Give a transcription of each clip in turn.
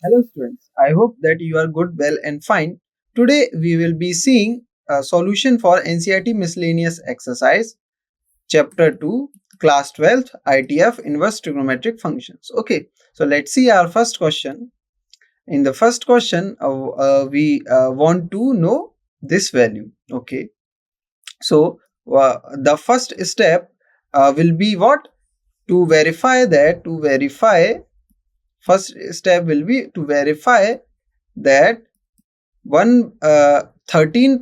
Hello students, I hope that you are good, well and fine. Today we will be seeing a solution for NCERT miscellaneous exercise chapter 2 class 12 ITF inverse trigonometric functions. Okay, so let's see our first question. In the first question we want to know this value. Okay, so the first step will be what? To verify that, first step will be to verify that 13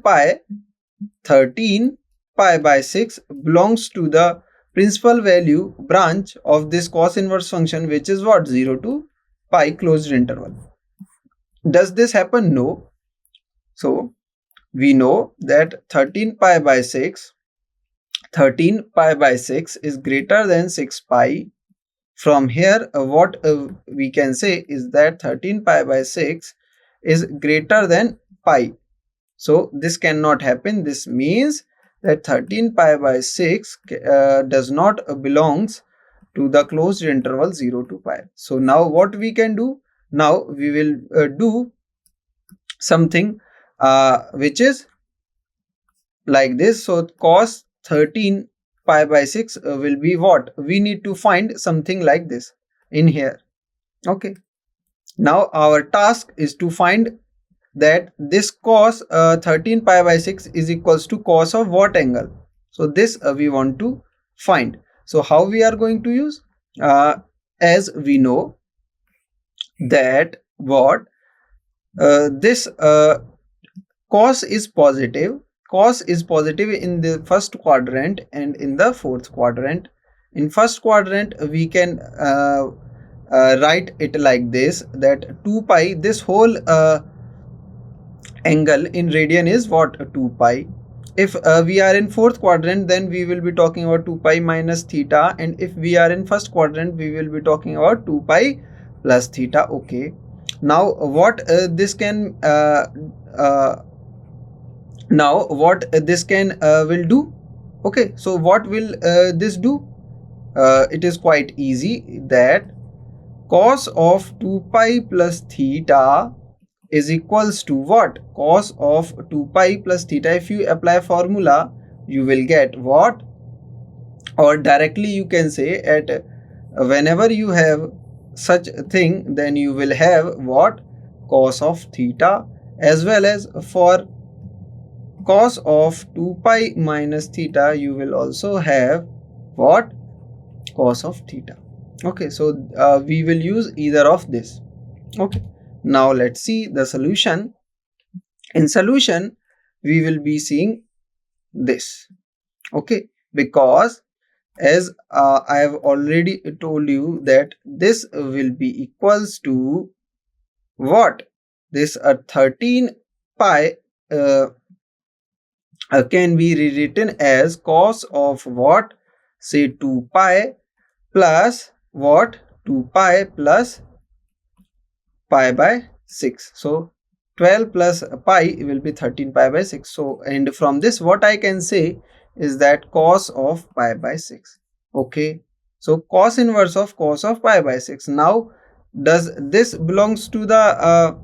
pi by 6 belongs to the principal value branch of this cos inverse function, which is what? 0 to pi closed interval. Does this happen? No. So we know that 13 pi by 6 is greater than 6 pi. From here what we can say is that 13 pi by 6 is greater than pi. So this cannot happen. This means that 13 pi by 6 does not belongs to the closed interval 0 to pi. So now what we can do? Now we will do something which is like this. So cos 13 pi by 6 will be what? We need to find something like this in here. Okay. Now our task is to find that this cos 13 pi by 6 is equals to cos of what angle. So this we want to find. So how we are going to use? As we know that what this cos is positive. Cos is positive in the first quadrant and in the fourth quadrant. In first quadrant we can write it like this, that 2 pi, this whole angle in radian is what? 2 pi. If we are in fourth quadrant, then we will be talking about 2 pi minus theta, and if we are in first quadrant, we will be talking about 2 pi plus theta. Okay, now what this can will do? Okay, so what will this do? It is quite easy, that cos of 2 pi plus theta is equals to what? Cos of 2 pi plus theta. If you apply formula, you will get what? Or directly you can say, at whenever you have such a thing, then you will have what? Cos of theta, as well as for cos of 2 pi minus theta, you will also have what? Cos of theta. Okay, so we will use either of this. Okay, now let's see the solution. In solution we will be seeing this. Okay, because as I have already told you that this will be equals to what? This 13 pi can be rewritten as cos of what? Say 2 pi plus what? 2 pi plus pi by 6. So 12 plus pi will be 13 pi by 6. So, and from this what I can say is that cos of pi by 6. Okay, so cos inverse of cos of pi by 6. Now does this belongs to the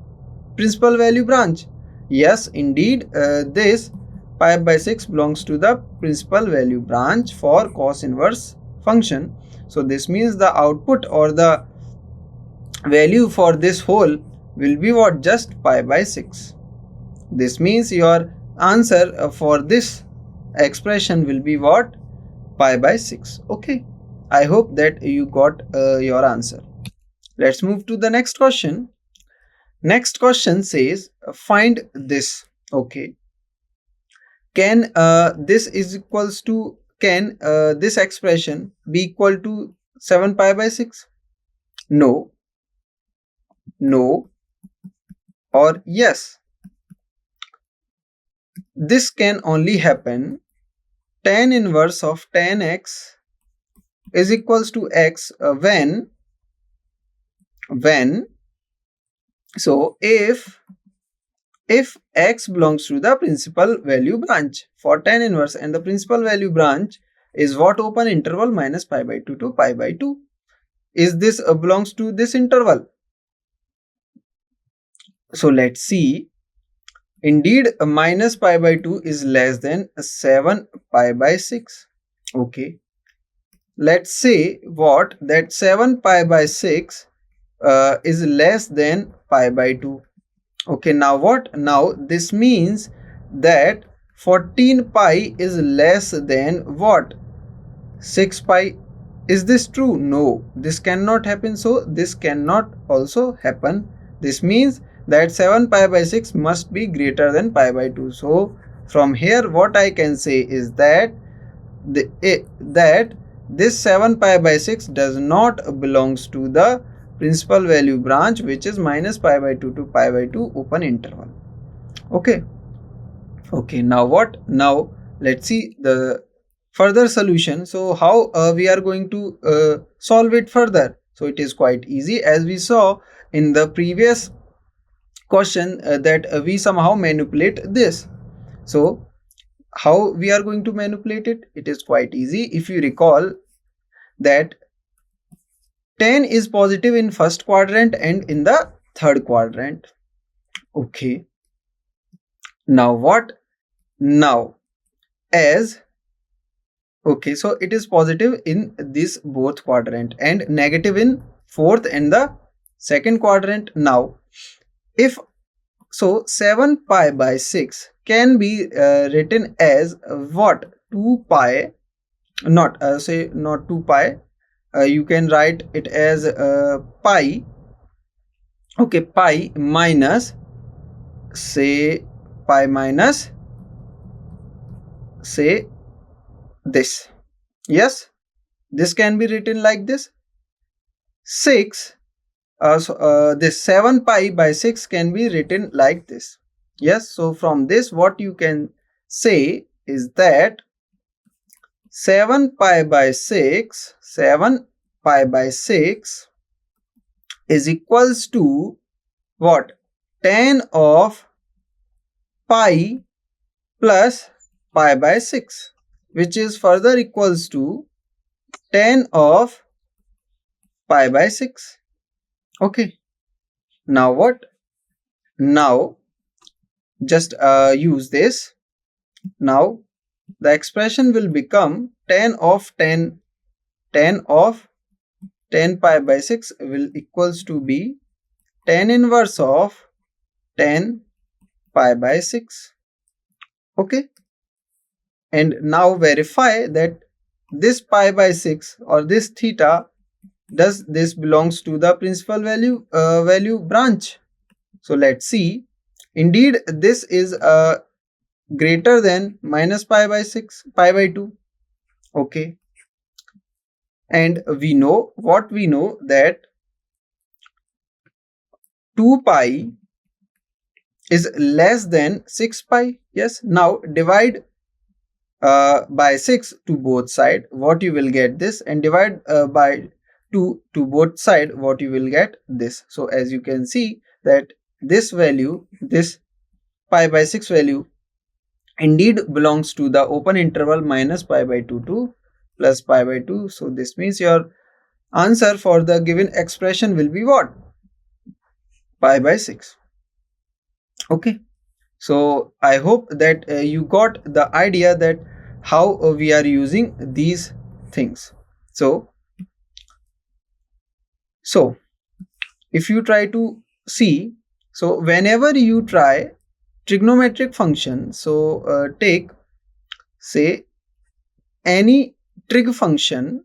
principal value branch? Yes, indeed, this pi by 6 belongs to the principal value branch for cos inverse function. So this means the output or the value for this whole will be what? Just pi by 6. This means your answer for this expression will be what? Pi by 6. Okay, I hope that you got your answer. Let's move to the next question. Next question says find this. Okay, can this is equals to, can this expression be equal to 7 pi by 6? No, no, or yes. This can only happen tan inverse of tan x is equals to x when so if x belongs to the principal value branch for tan inverse, and the principal value branch is what? Open interval minus pi by 2 to pi by 2. Is this belongs to this interval? So let's see. Indeed, minus pi by 2 is less than 7 pi by 6. Okay. Let's say what? That 7 pi by 6 is less than pi by 2. Okay, now what? Now this means that 14 pi is less than what? 6 pi. Is this true? No, this cannot happen. So this cannot also happen. This means that 7 pi by 6 must be greater than pi by 2. So from here what I can say is that that this 7 pi by 6 does not belongs to the principal value branch, which is minus pi by 2 to pi by 2 open interval. Okay. Okay, now what? Now let's see the further solution. So how we are going to solve it further? So it is quite easy, as we saw in the previous question that we somehow manipulate this. So how we are going to manipulate it? It is quite easy. If you recall that 10 is positive in first quadrant and in the third quadrant. Okay. Now what? Now as okay, so it is positive in this both quadrant and negative in fourth and the second quadrant. Now if so, 7 pi by 6 can be written as what? 2 pi, not say not 2 pi, you can write it as pi. Okay, pi minus, say pi minus, say this. Yes, this can be written like this. 6, this 7 pi by 6 can be written like this. Yes, so from this what you can say is that 7 pi by 6 is equals to what? 10 of pi plus pi by 6, which is further equals to 10 of pi by 6. Okay, now what? Now just use this. Now the expression will become 10 of 10 of 10 pi by 6 will equals to be 10 inverse of 10 pi by 6. Okay, and now verify that this pi by 6 or this theta, does this belongs to the principal value branch? So let's see. Indeed, this is greater than minus pi by 6, pi by 2. Okay, and we know what? We know that 2 pi is less than 6 pi. Yes, now divide by 6 to both side, what you will get this, and divide by 2 to both side, what you will get this. So as you can see that this value, this pi by 6 value indeed belongs to the open interval minus pi by 2 to plus pi by 2. So this means your answer for the given expression will be what? Pi by 6. Okay, so I hope that you got the idea that how we are using these things. So if you try to see, so whenever you try trigonometric function, so take say any trig function,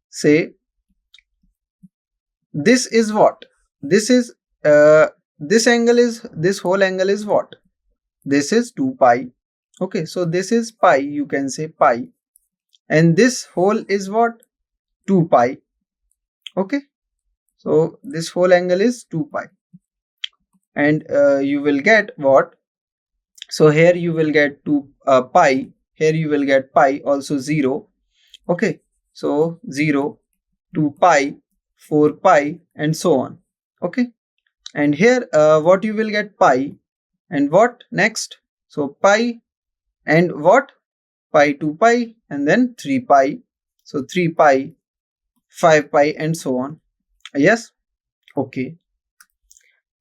say this is what? This is this angle is, this whole angle is what? This is 2 pi. Okay, so this is pi, you can say pi, and this whole is what? 2 pi. Okay, so this whole angle is 2 pi, and you will get what? So here you will get 2 pi, here you will get pi, also 0. Okay, so 0, 2 pi, 4 pi, and so on. Okay, and here what you will get? Pi, and what next? So pi, and what? Pi, 2 pi, and then 3 pi. So 3 pi, 5 pi, and so on. Yes, okay.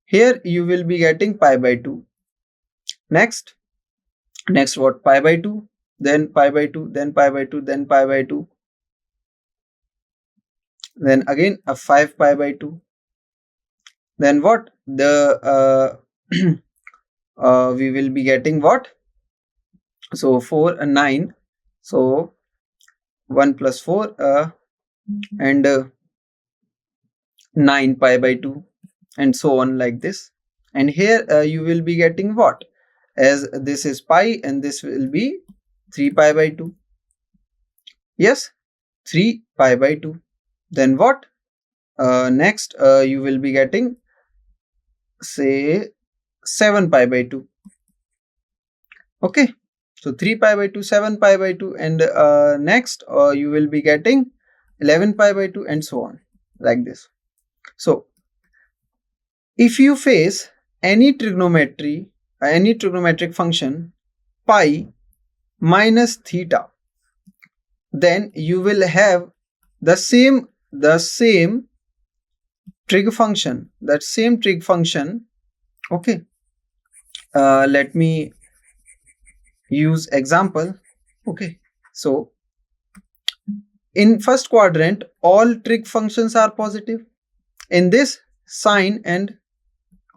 Here you will be getting pi by 2. Next what? Pi by 2, then pi by 2, then pi by 2, then pi by 2. Then again a 5 pi by 2. Then what? The we will be getting what? So 4 and 9. So 1 plus 4 and 9 pi by 2, and so on, like this. And here you will be getting what? As this is pi and this will be 3 pi by 2. Yes, 3 pi by 2. Then what? Next you will be getting, say, 7 pi by 2. Okay, so 3 pi by 2, 7 pi by 2, and next you will be getting 11 pi by 2, and so on, like this. So if you face any trigonometric function pi minus theta, then you will have the same trig function, okay. Let me use example. Okay, so in first quadrant all trig functions are positive. In this, sine and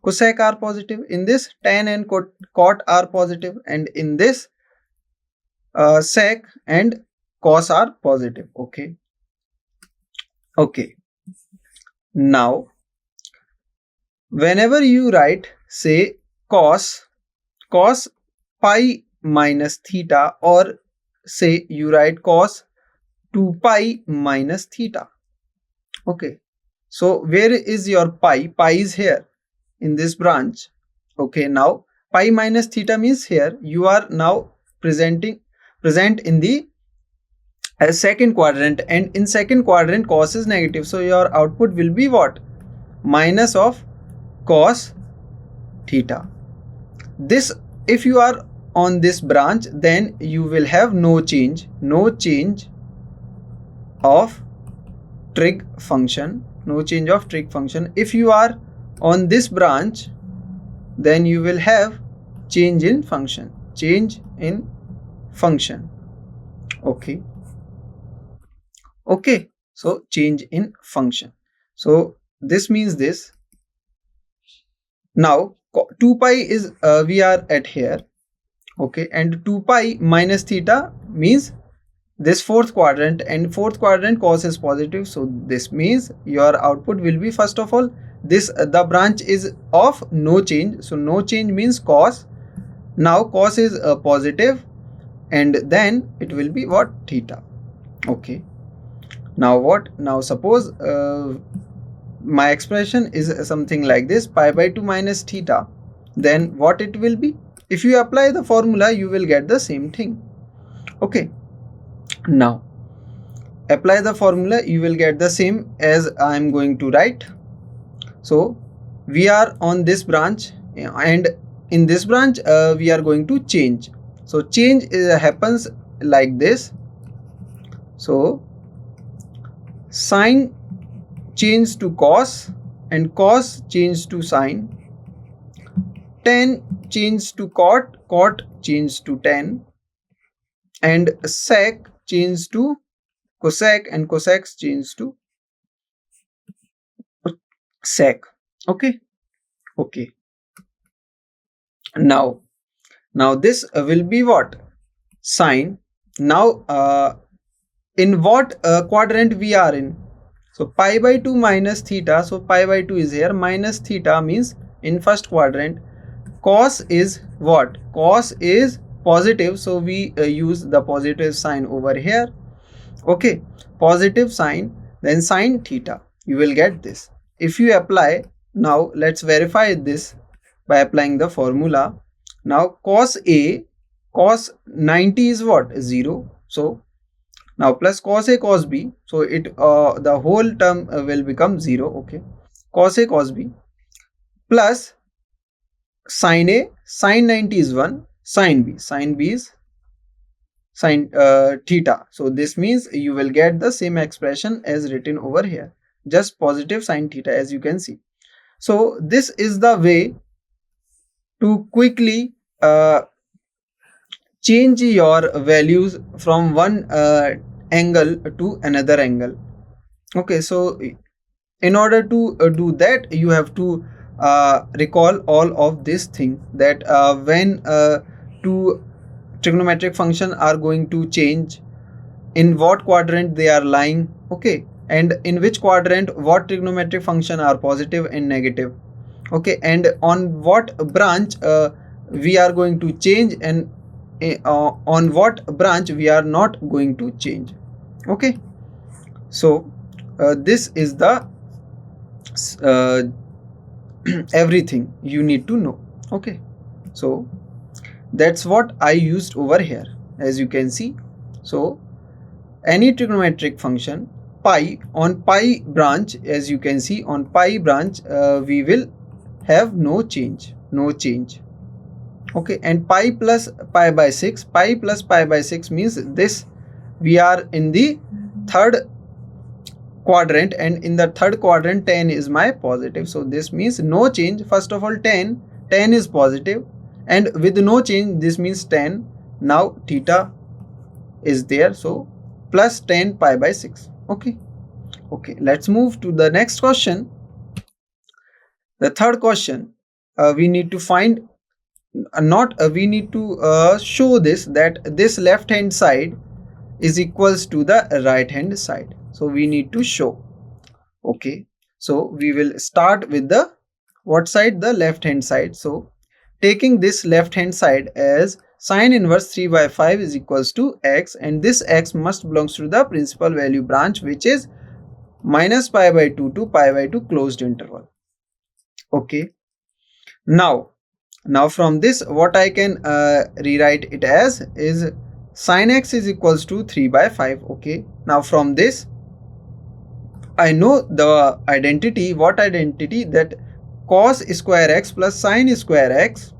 cosec are positive. In this, tan and cot are positive. And in this, sec and cos are positive. Okay. Now whenever you write, say, cos pi minus theta, or say you write cos 2 pi minus theta. Okay, so where is your pi? Pi is here in this branch. Okay, now pi minus theta means here you are now present in the second quadrant, and in second quadrant cos is negative, so your output will be what? Minus of cos theta. This, if you are on this branch, then you will have no change of trig function. If you are on this branch, then you will have change in function. Okay, so change in function. So this means this. Now 2 pi is we are at here. Okay, and 2 pi minus theta means this fourth quadrant, and fourth quadrant cos is positive, so this means your output will be, first of all, this the branch is of no change, so no change means cos. Now cos is positive, and then it will be what? Theta. Okay, now what? Now suppose my expression is something like this, pi by 2 minus theta, then what it will be? If you apply the formula, you will get the same thing. Okay, now apply the formula, you will get the same as I am going to write. So we are on this branch, and in this branch we are going to change. So change happens like this. So sine change to cos, and cos change to sine, tan change to cot change to tan, and sec change to cosec, and cosec change to sec. Okay. Now this will be what? Sine. Now in what quadrant we are in? So pi by 2 minus theta, so pi by 2 is here, minus theta means in first quadrant. Cos is what? Cos is positive, so we use the positive sign over here. Okay, positive sign, then sine theta, you will get this. If you apply, now let's verify this by applying the formula. Now cos 90 is what? 0. So now plus cos A cos B, so it the whole term will become 0. Okay, cos A cos B plus sin A, sin 90 is 1, sin B is sin theta. So this means you will get the same expression as written over here, just positive sin theta, as you can see. So this is the way to quickly change your values from one angle to another angle. Okay, so in order to do that, you have to recall all of this thing, that when two trigonometric function are going to change, in what quadrant they are lying, okay, and in which quadrant what trigonometric function are positive and negative, okay, and on what branch we are going to change, and on what branch we are not going to change. Okay, so this is the uh, everything you need to know. Okay, so that's what I used over here, as you can see. So any trigonometric function pi, on pi branch, as you can see, on pi branch we will have no change. Okay, and pi plus pi by 6, pi plus pi by 6 means this, we are in the third quadrant, and in the third quadrant 10 is my positive, so this means no change. First of all, 10 is positive, and with no change this means 10. Now theta is there, so plus 10 pi by 6. Okay, let's move to the next question. The third question, we need to find we need to show this, that this left hand side is equals to the right hand side, so we need to show. Okay, so we will start with the what side? The left hand side. So taking this left hand side as sine inverse 3 by 5 is equals to x, and this x must belongs to the principal value branch, which is minus pi by 2 to pi by 2 closed interval. Okay, now from this what I can rewrite it as is sine x is equals to 3 by 5. Okay, now from this I know the identity. What identity? That cos square x plus sine square x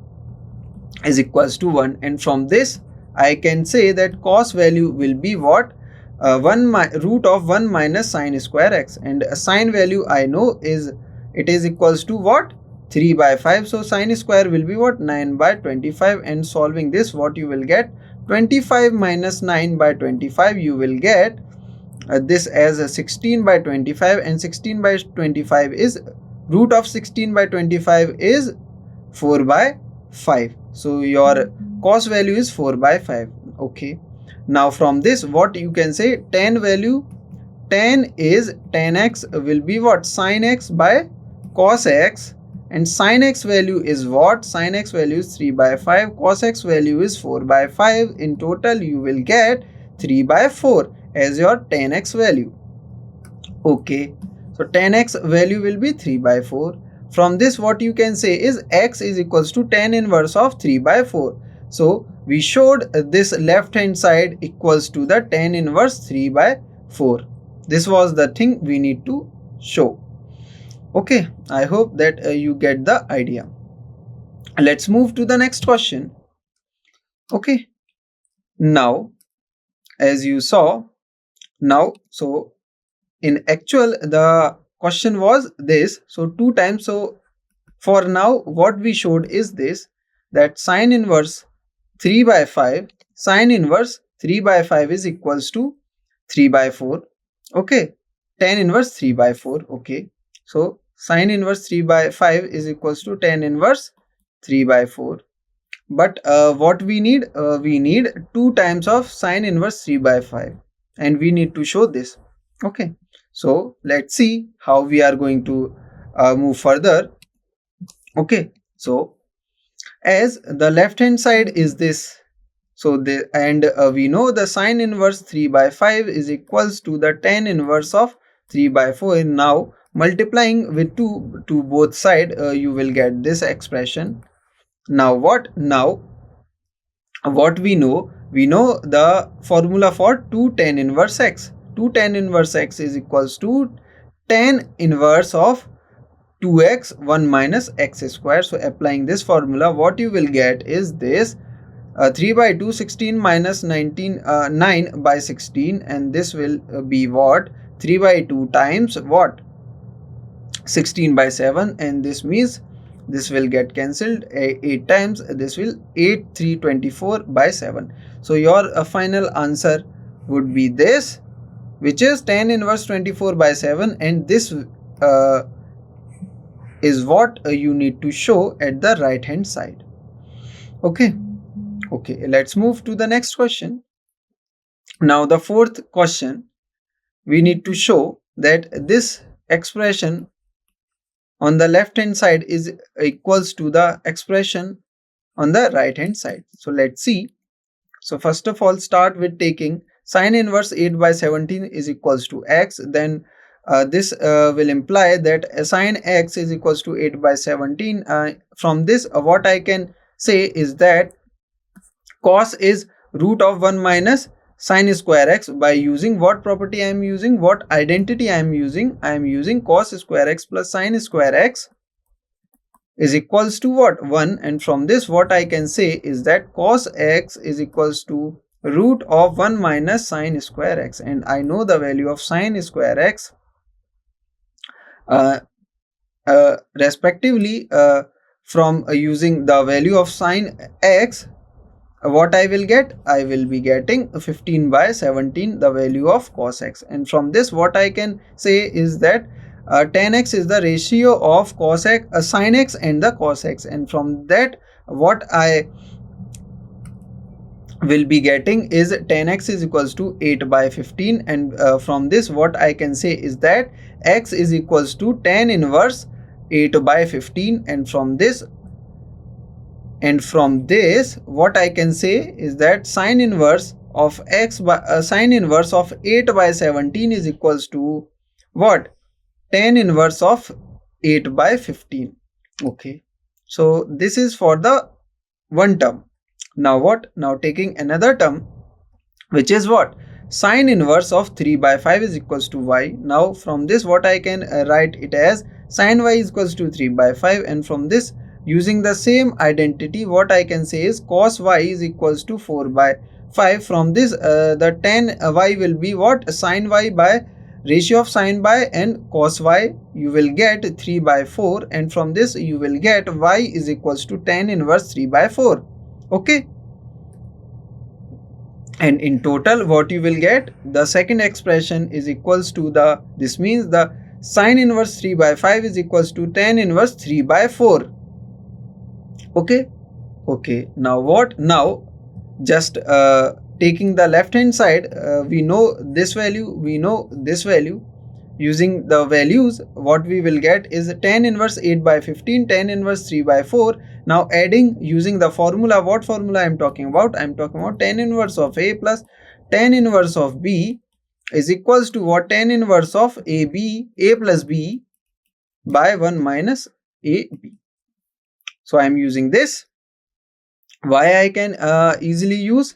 is equals to 1, and from this I can say that cos value will be what? Root of 1 minus sine square x, and sine value I know is, it is equals to what? 3 by 5. So sine square will be what? 9 by 25, and solving this what you will get? 25 minus 9 by 25, you will get this as a 16 by 25, and 16 by 25 is root of 16 by 25 is 4 by 5. So your cos value is 4 by 5. Okay, now from this what you can say? Tan value, tan is tan x will be what? Sin x by cos x, and sin x value is what? Sin x value is 3 by 5, cos x value is 4 by 5. In total you will get 3 by 4 as your tan x value. Okay, so tan x value will be 3 by 4. From this what you can say is x is equals to tan inverse of 3 by 4. So we showed this left hand side equals to the tan inverse 3 by 4. This was the thing we need to show. Okay, I hope that you get the idea. Let's move to the next question. Okay, now as you saw, now so in actual the question was this, so 2 times. So for now what we showed is this, that sine inverse 3 by 5, sine inverse 3 by 5 is equals to 3 by 4. Okay, tan inverse 3 by 4. Okay, so sine inverse 3 by 5 is equals to tan inverse 3 by 4. But what we need? We need 2 times of sine inverse 3 by 5, and we need to show this. Okay, so let's see how we are going to move further. Okay, so as the left hand side is this, so we know the sine inverse 3 by 5 is equals to the tan inverse of 3 by 4. Now multiplying with 2 to both side, you will get this expression. Now what? Now what we know? We know the formula for 2 tan inverse x. 2 tan inverse x is equals to tan inverse of 2x 1 minus x square. So applying this formula, what you will get is this, 3 by 2, 16 minus 19, 9 by 16, and this will be what? 3 by 2 times what? 16 by 7, and this means this will get cancelled 8 times. This will 8 3 24 by 7. So your final answer would be this, which is tan inverse 24 by 7, and this is what you need to show at the right hand side. Okay, let's move to the next question. Now the fourth question, we need to show that this expression on the left hand side is equals to the expression on the right hand side. So let's see. So first of all, start with taking sine inverse 8 by 17 is equals to x. Then this will imply that sine x is equals to 8 by 17. From this, what I can say is that cos is root of 1 minus sine square x. By using what property I am using, what identity I am using? I am using cos square x plus sine square x is equals to what? 1. And from this, what I can say is that cos x is equals to root of 1 minus sine square x, and I know the value of sine square x respectively. From using the value of sine x, what I will get? I will be getting 15 by 17, the value of cos x. And from this, what I can say is that tan x is the ratio of cos x, sin x and the cos x. And from that, what I will be getting is tan x is equals to 8 by 15. And from this, what I can say is that x is equals to tan inverse 8 by 15. And from this, what I can say is that sine inverse of x by sine inverse of 8 by 17 is equals to what? Tan inverse of 8 by 15. Okay, so this is for the one term. Now what? Now taking another term, which is what? Sine inverse of 3 by 5 is equals to y. Now from this, what I can write it as sine y is equals to 3 by 5. And from this, using the same identity, what I can say is cos y is equals to 4 by 5. From this, the tan y will be what? Sin y by ratio of sin by and cos y, you will get 3 by 4. And from this, you will get y is equals to tan inverse 3 by 4. Okay. And in total, what you will get? The second expression is equals to the, this means the sine inverse 3 by 5 is equals to tan inverse 3 by 4. Okay, now what? Now just taking the left hand side, we know this value, we know this value. Using the values, what we will get is tan inverse 8 by 15, tan inverse 3 by 4. Now adding using the formula, what formula I am talking about? I am talking about tan inverse of A plus tan inverse of B is equals to what? Tan inverse of A plus B by 1 minus AB. So I am using this. Why I can easily use?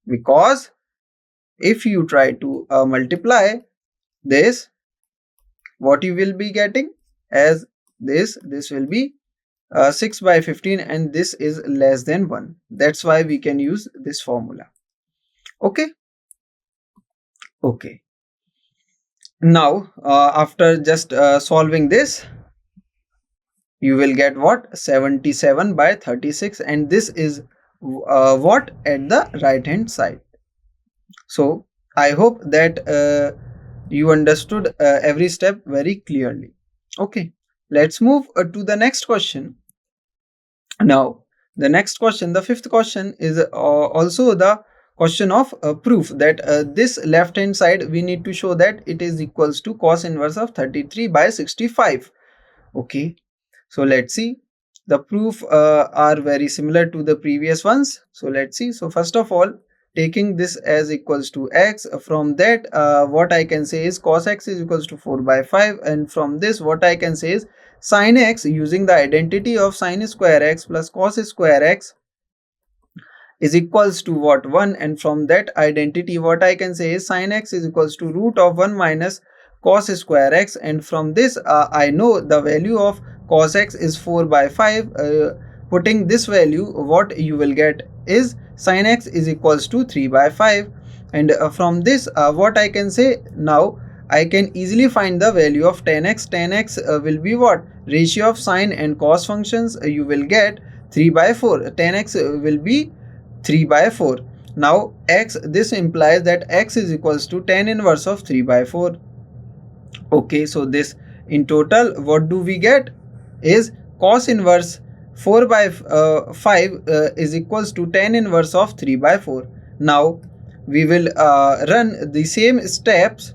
Because if you try to multiply this, what you will be getting as this will be 6 by 15, and this is less than 1. That's why we can use this formula. Okay. Now after just solving this, you will get what? 77 by 36, and this is what? At the right hand side. So I hope that you understood every step very clearly. Okay, let's move to the next question. Now the next question, the fifth question, is also the question of proof that this left hand side we need to show that it is equals to cos inverse of 33 by 65. Okay, so let's see. The proof are very similar to the previous ones. So let's see. So first of all, taking this as equals to x, from that what I can say is cos x is equals to 4 by 5. And from this, what I can say is sin x, using the identity of sin square x plus cos square x is equals to what? 1. And from that identity, what I can say is sin x is equals to root of 1 minus cos square x. And from this, I know the value of cos x is 4 by 5. Putting this value, what you will get is sin x is equals to 3 by 5. And from this, what I can say now, I can easily find the value of tan x. Tan x will be what? Ratio of sine and cos functions. You will get 3 by 4. Tan x will be 3 by 4. Now x, this implies that x is equals to tan inverse of 3 by 4. Okay, so this in total what do we get is cos inverse 4 by 5 is equals to tan inverse of 3 by 4. Now we will run the same steps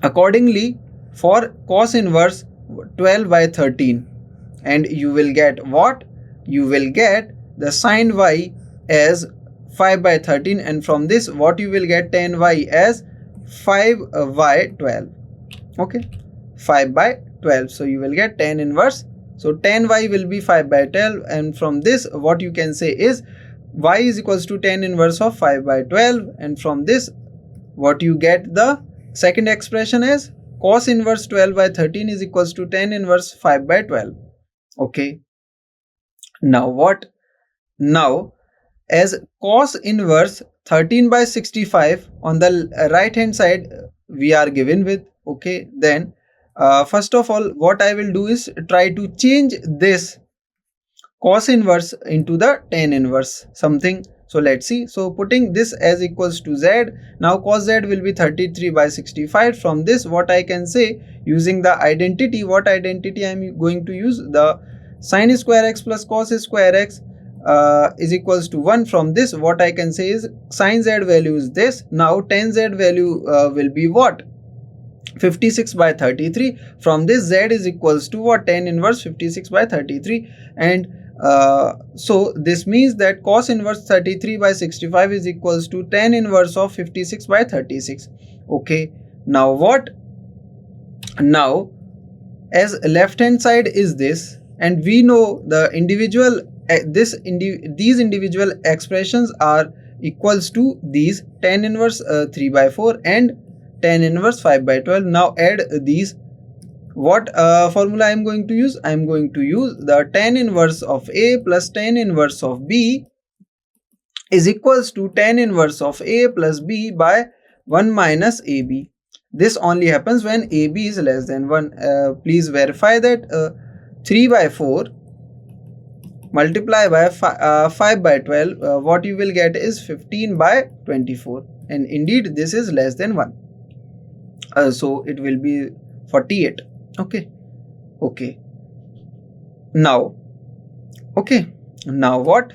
accordingly for cos inverse 12 by 13, and you will get what? You will get the sine y as 5 by 13, and from this what you will get? Tan y as 5 by 12. Okay, 5 by 12. So you will get tan inverse. So tan y will be 5 by 12, and from this what you can say is y is equals to tan inverse of 5 by 12, and from this what you get? The second expression is cos inverse 12 by 13 is equals to tan inverse 5 by 12. Okay, now what? Now as cos inverse 13 by 65 on the right hand side we are given with. Okay, then first of all what I will do is try to change this cos inverse into the tan inverse something. So let's see. So putting this as equals to z, now cos z will be 33 by 65. From this what I can say, using the identity, what identity I am going to use? The sin square x plus cos square x is equals to 1. From this what I can say is sin z value is this. Now tan z value will be what? 56 by 33. From this z is equals to what? Tan inverse 56 by 33, and so this means that cos inverse 33 by 65 is equals to tan inverse of 56 by 36. Okay, now what? Now as left hand side is this, and we know the individual these individual expressions are equals to these tan inverse 3 by 4 and tan inverse 5 by 12. Now add these. What formula I am going to use? I am going to use the tan inverse of A plus tan inverse of B is equals to tan inverse of A plus B by 1 minus AB. This only happens when AB is less than 1. Please verify that 3 by 4 multiply by 5 by 12, what you will get is 15 by 24, and indeed this is less than 1. So it will be 48. Okay, now now what?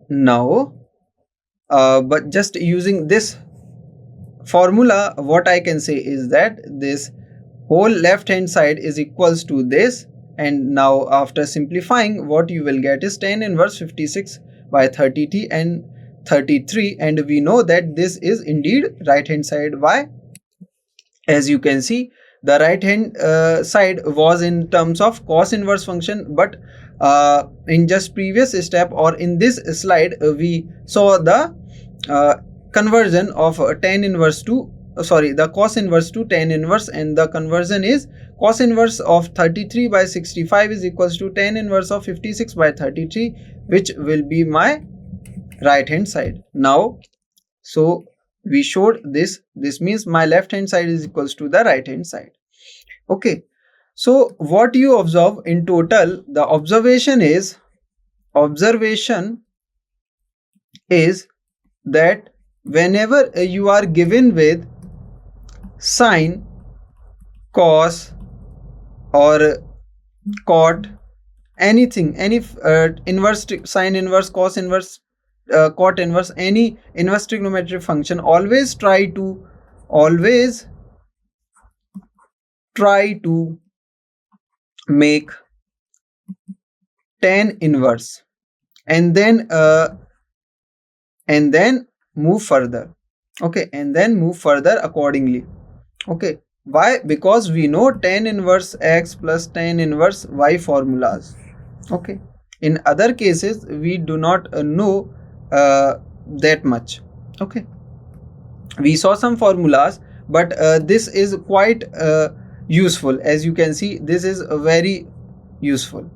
Now but just using this formula what I can say is that this whole left hand side is equals to this, and now after simplifying what you will get is tan inverse 56 by 33, and we know that this is indeed right hand side. Why? As you can see, the right hand side was in terms of cos inverse function, but in just previous step or in this slide we saw the conversion of tan inverse to the cos inverse to tan inverse, and the conversion is cos inverse of 33 by 65 is equals to tan inverse of 56 by 33, which will be my right hand side. Now so we showed this means my left hand side is equals to the right hand side. Okay, so what you observe in total, the observation is that whenever you are given with sine, cos or cot, anything, any inverse, sine inverse, cos inverse, cot inverse, any inverse trigonometric function, always try to make tan inverse and then move further. Okay, and then move further accordingly. Okay, why? Because we know tan inverse x plus tan inverse y formulas. Okay, in other cases we do not know that much. Okay, we saw some formulas, but this is quite useful. As you can see, this is very useful.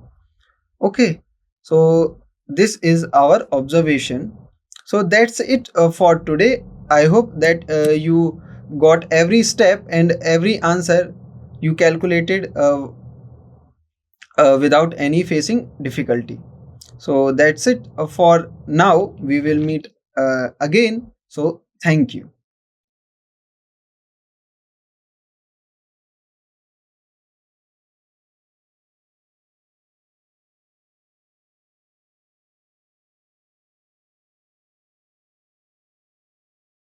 Okay, so this is our observation. So that's it for today. I hope that you got every step and every answer you calculated without any facing difficulty. So that's it for now. We will meet again. So thank you.